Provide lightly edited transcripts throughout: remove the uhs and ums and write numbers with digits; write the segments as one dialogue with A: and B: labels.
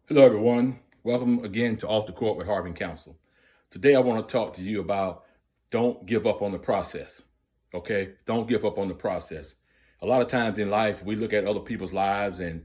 A: Hello, everyone. Welcome again to Off the Court with Harvey Counsel. Today, I want to talk to you about don't give up on the process. Okay? Don't give up on the process. A lot of times in life, we look at other people's lives and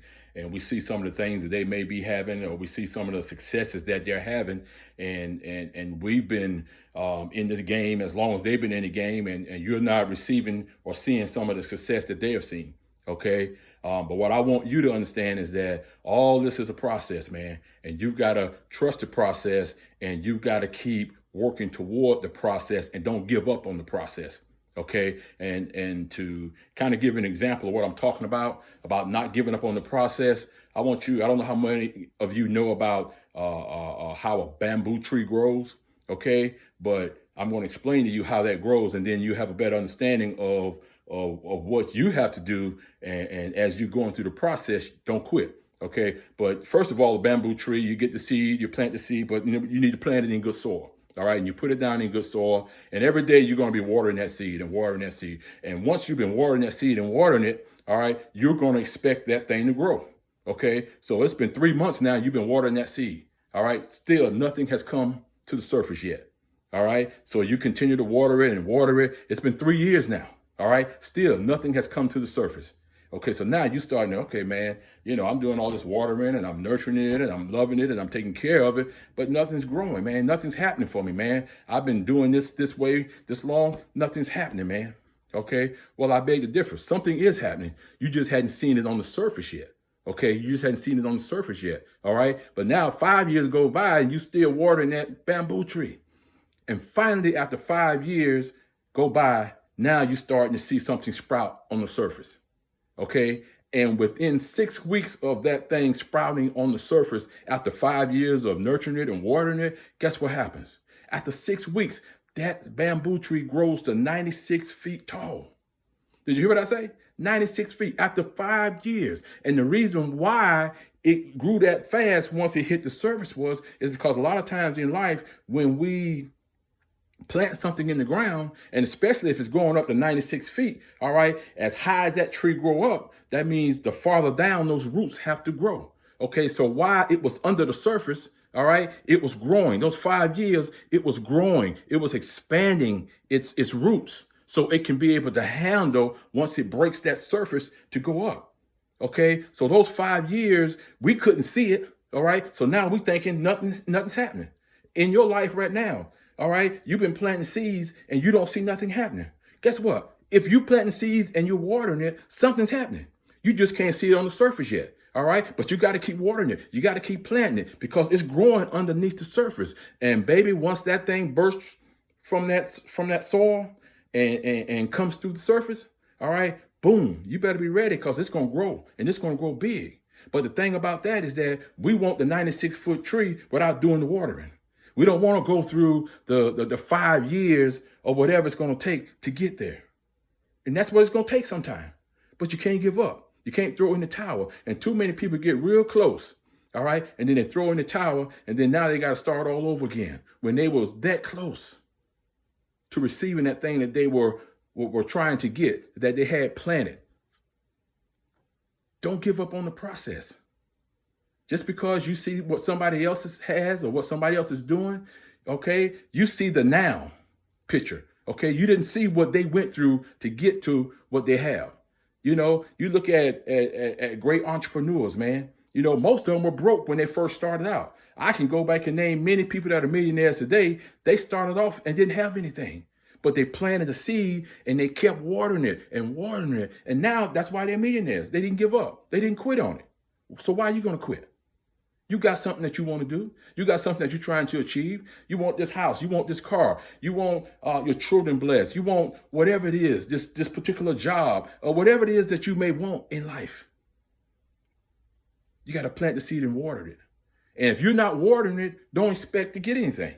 A: we see some of the things that they may be having, or we see some of the successes that they're having. And we've been in this game as long as they've been in the game, and you're not receiving or seeing some of the success that they have seen. Okay. But what I want you to understand is that all this is a process, man. And you've got to trust the process, and you've got to keep working toward the process and don't give up on the process. Okay. And to kind of give an example of what I'm talking about not giving up on the process, I don't know how many of you know about how a bamboo tree grows. Okay. But I'm going to explain to you how that grows, and then you have a better understanding of what you have to do. And as you're going through the process, don't quit. Okay. But first of all, a bamboo tree, you get the seed, you plant the seed, but you need to plant it in good soil. All right. And you put it down in good soil. And every day you're going to be watering that seed and watering that seed. And once you've been watering that seed and watering it, all right, you're going to expect that thing to grow. Okay. So it's been 3 months now. You've been watering that seed. All right. Still nothing has come to the surface yet. All right. So you continue to water it and water it. It's been 3 years now. All right. Still nothing has come to the surface. Okay. So now you starting to, okay, man, I'm doing all this watering and I'm nurturing it and I'm loving it and I'm taking care of it, but nothing's growing, man. Nothing's happening for me, man. I've been doing this way this long. Nothing's happening, man. Okay. Well, I beg to differ. Something is happening. You just hadn't seen it on the surface yet. Okay. You just hadn't seen it on the surface yet. All right. But now 5 years go by and you still watering that bamboo tree. And finally, after 5 years go by, now you're starting to see something sprout on the surface. Okay. And within 6 weeks of that thing sprouting on the surface, after 5 years of nurturing it and watering it, guess what happens? After 6 weeks, that bamboo tree grows to 96 feet tall. Did you hear what I say? 96 feet after 5 years. And the reason why it grew that fast once it hit the surface is because a lot of times in life, when we plant something in the ground, and especially if it's going up to 96 feet, all right, as high as that tree grow up, that means the farther down those roots have to grow. Okay, so while it was under the surface, all right, it was growing. Those 5 years, it was growing. It was expanding its roots so it can be able to handle once it breaks that surface to go up. Okay, so those 5 years, we couldn't see it. All right, so now we thinking nothing's happening in your life right now. All right, you've been planting seeds and you don't see nothing happening. Guess what? If you planting seeds and you're watering it, something's happening. You just can't see it on the surface yet. All right, but you got to keep watering it. You got to keep planting it because it's growing underneath the surface. And baby, once that thing bursts from that soil and comes through the surface, all right, boom, you better be ready because it's going to grow and it's going to grow big. But the thing about that is that we want the 96-foot tree without doing the watering. We don't want to go through the 5 years or whatever it's going to take to get there. And that's what it's going to take sometime. But you can't give up. You can't throw in the towel. And too many people get real close, all right? And then they throw in the towel, and then now they got to start all over again when they was that close to receiving that thing that they were trying to get, that they had planted. Don't give up on the process. Just because you see what somebody else has or what somebody else is doing, okay, you see the now picture. Okay, you didn't see what they went through to get to what they have. You look at great entrepreneurs, man. Most of them were broke when they first started out. I can go back and name many people that are millionaires today. They started off and didn't have anything, but they planted a seed and they kept watering it and watering it. And now that's why they're millionaires. They didn't give up. They didn't quit on it. So why are you going to quit? You got something that you want to do. You got something that you're trying to achieve. You want this house. You want this car. You want your children blessed. You want whatever it is, this particular job, or whatever it is that you may want in life. You got to plant the seed and water it. And if you're not watering it, don't expect to get anything.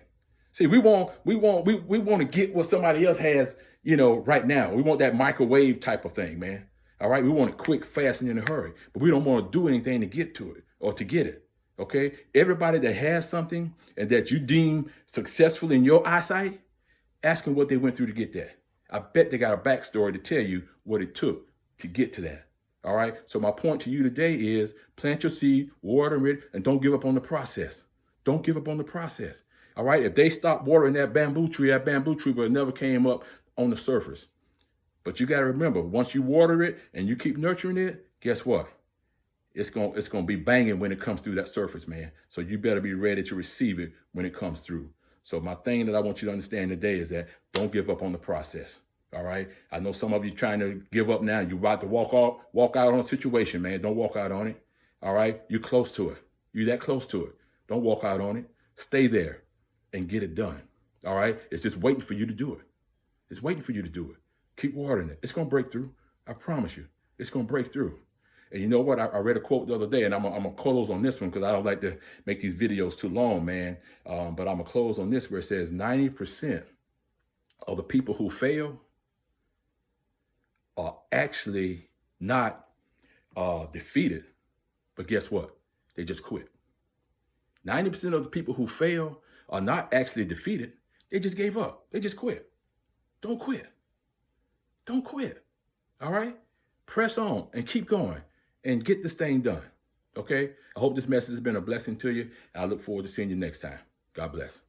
A: See, we want to get what somebody else has, right now. We want that microwave type of thing, man. All right. We want it quick, fast, and in a hurry, but we don't want to do anything to get to it or to get it. Okay, everybody that has something and that you deem successful in your eyesight, ask them what they went through to get that. I bet they got a backstory to tell you what it took to get to that. All right. So my point to you today is plant your seed, water it, and don't give up on the process. Don't give up on the process. All right. If they stopped watering that bamboo tree would have never came up on the surface. But you got to remember, once you water it and you keep nurturing it, guess what? It's gonna be banging when it comes through that surface, man. So you better be ready to receive it when it comes through. So my thing that I want you to understand today is that don't give up on the process. All right. I know some of you trying to give up now. You're about to walk out on a situation, man. Don't walk out on it. All right. You're close to it. You're that close to it. Don't walk out on it. Stay there and get it done. All right. It's just waiting for you to do it. It's waiting for you to do it. Keep watering it. It's going to break through. I promise you. It's going to break through. And you know what? I read a quote the other day, and I'm going to close on this one because I don't like to make these videos too long, man. But I'm going to close on this where it says 90% of the people who fail are actually not defeated. But guess what? They just quit. 90% of the people who fail are not actually defeated. They just gave up. They just quit. Don't quit. Don't quit. All right? Press on and keep going and get this thing done. Okay? I hope this message has been a blessing to you. And I look forward to seeing you next time. God bless.